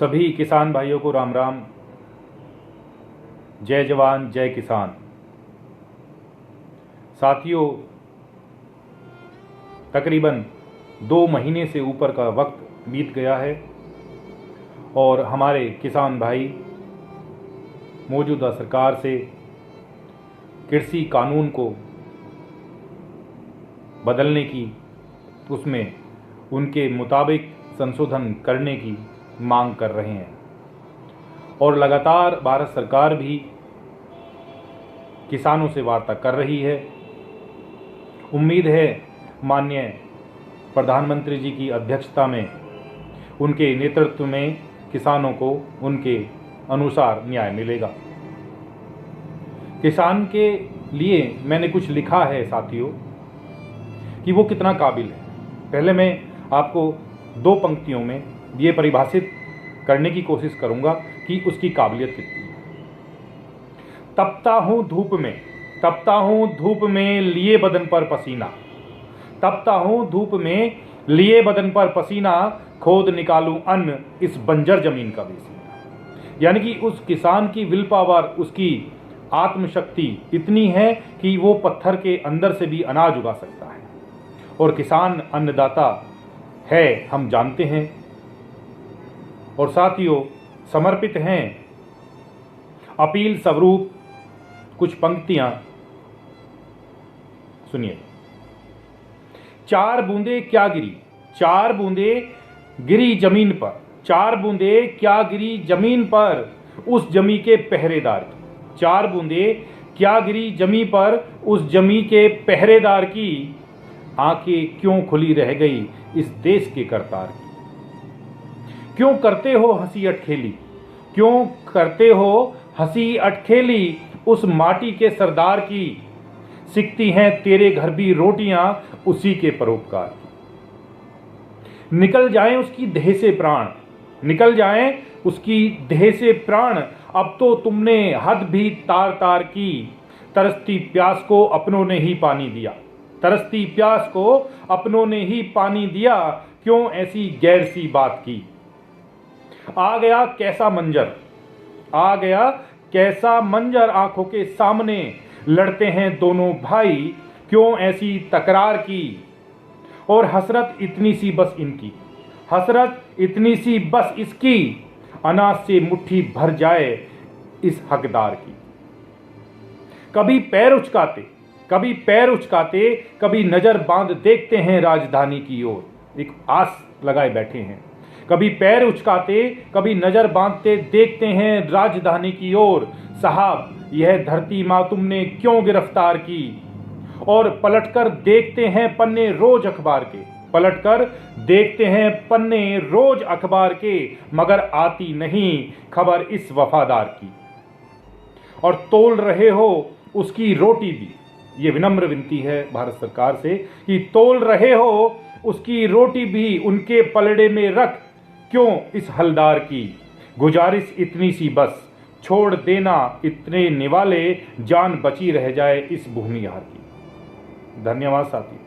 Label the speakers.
Speaker 1: सभी किसान भाइयों को राम राम। जय जवान जय किसान। साथियों, तकरीबन 2 महीने से ऊपर का वक्त बीत गया है और हमारे किसान भाई मौजूदा सरकार से कृषि कानून को बदलने की, उसमें उनके मुताबिक संशोधन करने की मांग कर रहे हैं और लगातार भारत सरकार भी किसानों से वार्ता कर रही है। उम्मीद है माननीय प्रधानमंत्री जी की अध्यक्षता में, उनके नेतृत्व में किसानों को उनके अनुसार न्याय मिलेगा। किसान के लिए मैंने कुछ लिखा है साथियों कि वो कितना काबिल है। पहले मैं आपको 2 पंक्तियों में ये परिभाषित करने की कोशिश करूंगा कि उसकी काबिलियत कितनी है। तपता हूं धूप में लिए बदन पर पसीना, तपता हूं धूप में लिए बदन पर पसीना, खोद निकालूं अन्न इस बंजर जमीन का बेसीना। यानी कि उस किसान की विल पावर, उसकी आत्मशक्ति इतनी है कि वो पत्थर के अंदर से भी अनाज उगा सकता है। और किसान अन्नदाता है, हम जानते हैं। और साथियों, समर्पित हैं अपील स्वरूप कुछ पंक्तियां सुनिए। 4 बूंदे क्या गिरी, 4 बूंदे गिरी जमीन पर, 4 बूंदे क्या गिरी जमीन पर उस जमी के पहरेदार की, 4 बूंदे क्या गिरी जमी पर उस जमी के पहरेदार की, आंखें क्यों खुली रह गई इस देश के करतार की। क्यों करते हो हंसी अटखेली, क्यों करते हो हंसी अटखेली उस माटी के सरदार की, सिकती हैं तेरे घर भी रोटियां उसी के परोपकार की। निकल जाएं उसकी देह से प्राण, निकल जाएं उसकी देह से प्राण, अब तो तुमने हद भी तार तार की, तरसती प्यास को अपनों ने ही पानी दिया, तरसती प्यास को अपनों ने ही पानी दिया, क्यों ऐसी गैर सी बात की। आ गया कैसा मंजर, आ गया कैसा मंजर आंखों के सामने, लड़ते हैं दोनों भाई क्यों ऐसी तकरार की। और हसरत इतनी सी बस इनकी, हसरत इतनी सी बस इसकी, अनाज से मुट्ठी भर जाए इस हकदार की। कभी पैर उचकाते, कभी पैर उचकाते, कभी नजर बांध देखते हैं राजधानी की ओर, एक आस लगाए बैठे हैं। कभी पैर उचकाते, कभी नजर बांधते देखते हैं राजधानी की ओर, साहब यह धरती माँ तुमने क्यों गिरफ्तार की। और पलटकर देखते हैं पन्ने रोज अखबार के, पलटकर देखते हैं पन्ने रोज अखबार के, मगर आती नहीं खबर इस वफादार की। और तोल रहे हो उसकी रोटी भी, ये विनम्र विनती है भारत सरकार से कि तोल रहे हो उसकी रोटी भी उनके पलड़े में रख, क्यों इस हलदार की। गुजारिश इतनी सी बस, छोड़ देना इतने निवाले, जान बची रह जाए इस भूमिहार की। धन्यवाद साथी।